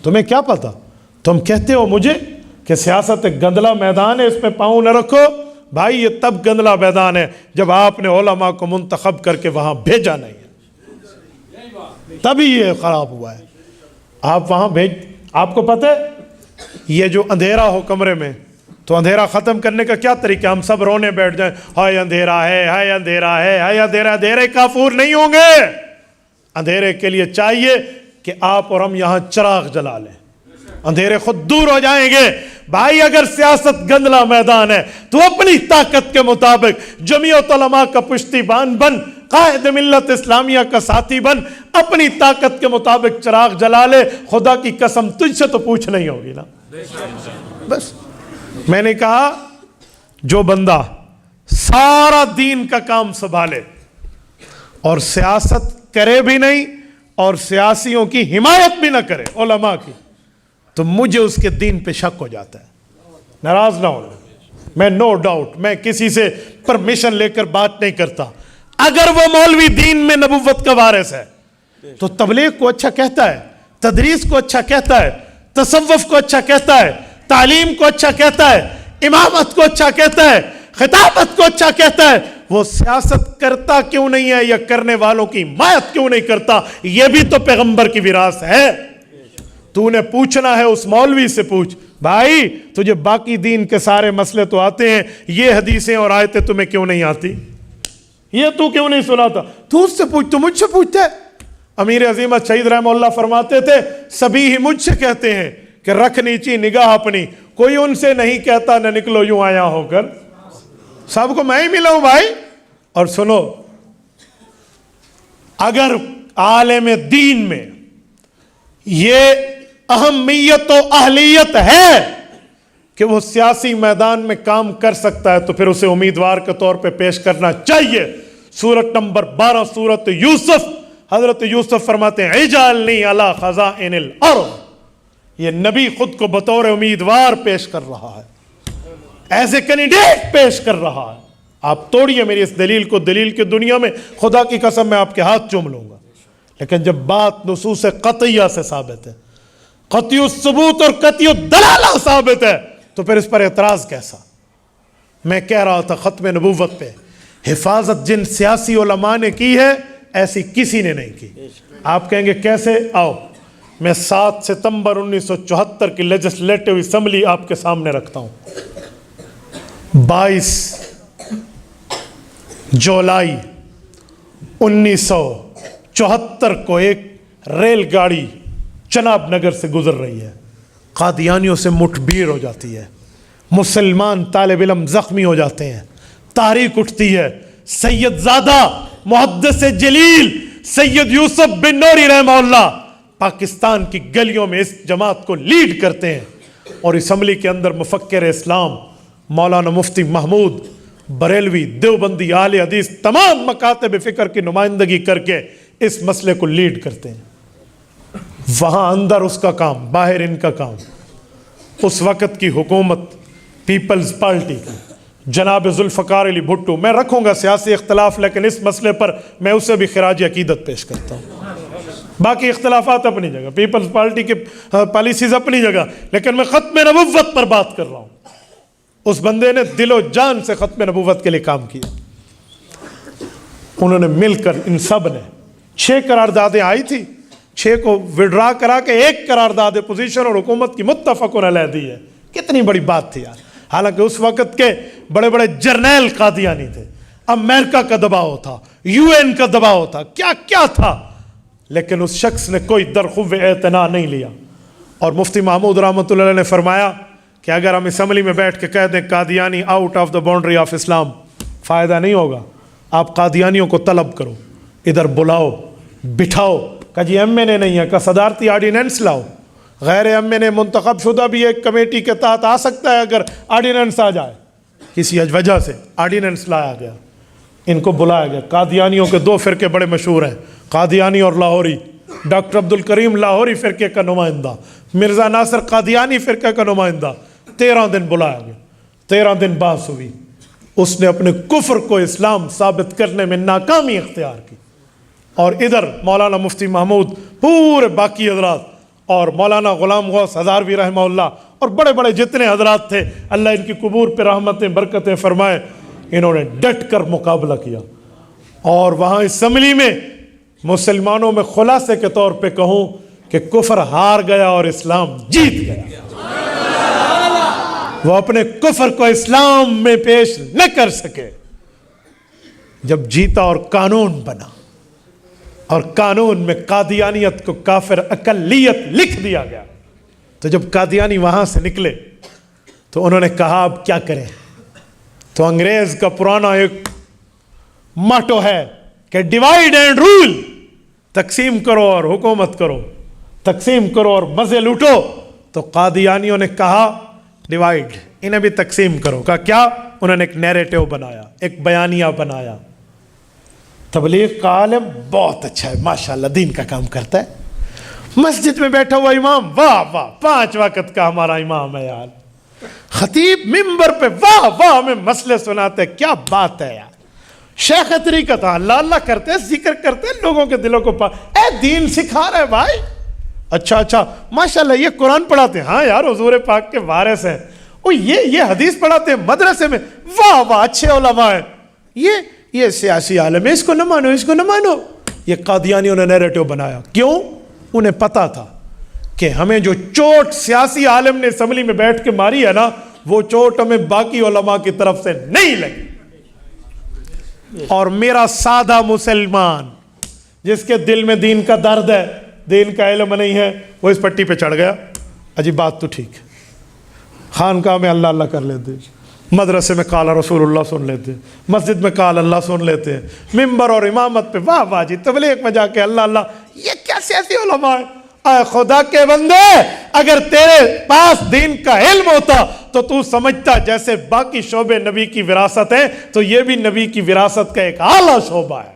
تمہیں کیا پتا؟ تم کہتے ہو مجھے کہ سیاست ایک گندلا میدان ہے، اس میں پاؤں نہ رکھو۔ بھائی یہ تب گندلا میدان ہے جب آپ نے علماء کو منتخب کر کے وہاں بھیجا نہیں ہے، تبھی یہ خراب ہوا ہے۔ آپ وہاں آپ کو پتہ ہے یہ جو اندھیرا ہو کمرے میں، تو اندھیرا ختم کرنے کا کیا طریقہ؟ ہم سب رونے بیٹھ جائیں، ہائے اندھیرا ہے، ہائے اندھیرا ہے، ہائے اندھیرا۔ اندھیرے کافور نہیں ہوں گے۔ اندھیرے کے لیے چاہیے کہ آپ اور ہم یہاں چراغ جلا لیں، اندھیرے خود دور ہو جائیں گے۔ بھائی اگر سیاست گندلا میدان ہے تو اپنی طاقت کے مطابق جمعیت علماء کا پشتیبان بن، قائد ملت اسلامیہ کا ساتھی بن، اپنی طاقت کے مطابق چراغ جلا لے۔ خدا کی قسم تجھ سے تو پوچھ نہیں ہوگی نا۔ بس میں نے کہا جو بندہ سارا دین کا کام سنبھالے اور سیاست کرے بھی نہیں اور سیاسیوں کی حمایت بھی نہ کرے، علماء کی، تو مجھے اس کے دین پہ شک ہو جاتا ہے۔ ناراض نہ ہونا، میں نو ڈاؤٹ میں کسی سے پرمیشن لے کر بات نہیں کرتا۔ اگر وہ مولوی دین میں نبوت کا وارث ہے تو تبلیغ کو اچھا کہتا ہے، تدریس کو اچھا کہتا ہے، تصوف کو اچھا کہتا ہے، تعلیم کو اچھا کہتا ہے، امامت کو اچھا کہتا ہے، خطابت کو اچھا کہتا ہے، وہ سیاست کرتا کیوں نہیں ہے یا کرنے والوں کی حمایت کیوں نہیں کرتا؟ یہ بھی تو پیغمبر کی وراثت ہے۔ تو نے پوچھنا ہے اس مولوی سے پوچھ، بھائی تجھے باقی دین کے سارے مسئلے تو آتے ہیں، یہ حدیثیں اور آیتیں تمہیں کیوں نہیں آتی؟ یہ تو کیوں نہیں سناتا؟ تو اس سے پوچھ، تو مجھ سے پوچھتے۔ امیر عظیمت شہید رحمہ اللہ فرماتے تھے سبھی ہی مجھ سے کہتے ہیں کہ رکھ نیچی نگاہ اپنی، کوئی ان سے نہیں کہتا نہ نکلو یوں آیا ہو کر، سب کو میں ہی ملا ہوں بھائی۔ اور سنو، اگر عالم دین میں یہ اہمیت و اہلیت ہے کہ وہ سیاسی میدان میں کام کر سکتا ہے تو پھر اسے امیدوار کے طور پہ پیش کرنا چاہیے۔ سورت نمبر 12 سورت یوسف، حضرت یوسف فرماتے ہیں اجعلنی علی خزائن الارض، یہ نبی خود کو بطور امیدوار پیش کر رہا ہے، ایز اے کینڈیڈیٹ پیش کر رہا ہے۔ آپ توڑیے میری اس دلیل کو، دلیل کی دنیا میں خدا کی قسم میں آپ کے ہاتھ چوم لوں گا، لیکن جب بات نصوص قطعیہ سے ثابت ہے، قطعی الثبوت اور قطعی الدلالہ ثابت ہے، تو پھر اس پر اعتراض کیسا؟ میں کہہ رہا تھا ختم نبوت پہ حفاظت جن سیاسی علماء نے کی ہے ایسی کسی نے نہیں کی۔ آپ کہیں گے کیسے؟ آؤ میں 7 ستمبر 1974 کی لیجسلیٹو اسمبلی آپ کے سامنے رکھتا ہوں۔ 22 جولائی 1974 کو ایک ریل گاڑی چناب نگر سے گزر رہی ہے، قادیانیوں سے مٹھ بھیڑ ہو جاتی ہے، مسلمان طالب علم زخمی ہو جاتے ہیں، تحریک اٹھتی ہے۔ سید زادہ محدث جلیل سید یوسف بن نوری رحمہ اللہ پاکستان کی گلیوں میں اس جماعت کو لیڈ کرتے ہیں، اور اسمبلی کے اندر مفکر اسلام مولانا مفتی محمود بریلوی دیوبندی اہل حدیث تمام مکاتب فکر کی نمائندگی کر کے اس مسئلے کو لیڈ کرتے ہیں۔ وہاں اندر اس کا کام، باہر ان کا کام۔ اس وقت کی حکومت پیپلز پارٹی کی، جناب ذوالفقار علی بھٹو، میں رکھوں گا سیاسی اختلاف لیکن اس مسئلے پر میں اسے بھی خراج عقیدت پیش کرتا ہوں۔ باقی اختلافات اپنی جگہ، پیپلز پارٹی کی پالیسیز اپنی جگہ، لیکن میں ختم نبوت پر بات کر رہا ہوں۔ اس بندے نے دل و جان سے ختم نبوت کے لیے کام کیا۔ انہوں نے مل کر ان سب نے 6 قراردادیں آئی تھی، 6 کو وڈرا کرا کے 1 قرارداد اپوزیشن اور حکومت کی متفقن علیہ دی ہے۔ کتنی بڑی بات تھی یار۔ حالانکہ اس وقت کے بڑے بڑے جرنیل قادیانی تھے، امریکہ کا دباؤ تھا، UN کا دباؤ تھا، کیا کیا تھا، لیکن اس شخص نے کوئی درخو اعتنا نہیں لیا۔ اور مفتی محمود رحمۃ اللہ علیہ نے فرمایا کہ اگر ہم اسمبلی میں بیٹھ کے کہہ دیں Qadiani out of the boundary of Islam, فائدہ نہیں ہوگا۔ آپ قادیانیوں کو طلب کرو، ادھر بلاؤ، بٹھاؤ، کہ جی MNA نہیں ہے، کہ صدارتی آرڈیننس لاؤ۔ غیر MNA منتخب شدہ بھی ایک کمیٹی کے تحت آ سکتا ہے اگر آرڈیننس آ جائے، کسی وجہ سے آرڈیننس لایا گیا، ان کو بلایا گیا۔ قادیانیوں کے 2 فرقے بڑے مشہور ہیں، قادیانی اور لاہوری۔ ڈاکٹر عبدالکریم لاہوری فرقے کا نمائندہ، مرزا ناصر قادیانی فرقے کا نمائندہ۔ 13 دن بلایا گیا، 13 دن بحث ہوئی۔ اس نے اپنے کفر کو اسلام ثابت کرنے میں ناکامی اختیار کی، اور ادھر مولانا مفتی محمود، پورے باقی حضرات اور مولانا غلام غوث ہزاروی رحمہ اللہ اور بڑے بڑے جتنے حضرات تھے، اللہ ان کی قبور پہ رحمتیں برکتیں فرمائے، انہوں نے ڈٹ کر مقابلہ کیا. اور وہاں اسمبلی میں مسلمانوں میں خلاصے کے طور پہ کہوں کہ کفر ہار گیا اور اسلام جیت گیا. وہ اپنے کفر کو اسلام میں پیش نہ کر سکے. جب جیتا اور قانون بنا، اور قانون میں قادیانیت کو کافر اقلیت لکھ دیا گیا، تو جب قادیانی وہاں سے نکلے تو انہوں نے کہا اب کیا کریں. تو انگریز کا پرانا ایک ماٹو ہے کہ ڈیوائیڈ اینڈ رول، تقسیم کرو اور حکومت کرو، تقسیم کرو اور مزے لوٹو. تو قادیانیوں نے کہا ڈیوائیڈ، انہیں بھی تقسیم کرو. کہا کیا؟ انہوں نے ایک نیریٹو بنایا، ایک بیانیہ بنایا. تبلیغ کا عالم بہت اچھا ہے ماشاءاللہ، دین کا کام کرتا ہے. مسجد میں بیٹھا ہوا امام، واہ واہ 5 وقت کا ہمارا امام ہے یار. خطیب ممبر پہ واہ واہ ہمیں مسئلے سناتے، کیا بات ہے یار. شیخ طریقت اللہ اللہ کرتے، ذکر کرتے، لوگوں کے دلوں کو اے دین سکھا رہے بھائی. اچھا ماشاءاللہ یہ قرآن پڑھاتے ہیں، ہاں یار حضور پاک کے وارث ہیں. یہ حدیث پڑھاتے ہیں مدرسے میں، واہ واہ اچھے علماء ہیں. یہ سیاسی عالم ہے، اس کو نہ مانو، اس کو نہ مانو. یہ قادیانیوں نے نیریٹو بنایا. کیوں؟ انہیں پتا تھا کہ ہمیں جو چوٹ سیاسی عالم نے اسمبلی میں بیٹھ کے ماری ہے نا، وہ چوٹ ہمیں باقی علماء کی طرف سے نہیں لگی. اور میرا سادہ مسلمان جس کے دل میں دین کا درد ہے، دین کا علم نہیں ہے، وہ اس پٹی پہ چڑھ گیا. اجی بات تو ٹھیک ہے، خانقاہ میں اللہ اللہ کر لیتے، مدرسے میں قال رسول اللہ سن لیتے، مسجد میں قال اللہ سن لیتے، ممبر اور امامت پہ واہ واہ جی، تبلیغ میں جا کے اللہ اللہ. یہ کیا سیاسی علماء ہے؟ اے خدا کے بندے، اگر تیرے پاس دین کا علم ہوتا تو سمجھتا جیسے باقی شعبے نبی کی وراثت ہیں تو یہ بھی نبی کی وراثت کا ایک اعلیٰ شعبہ ہے.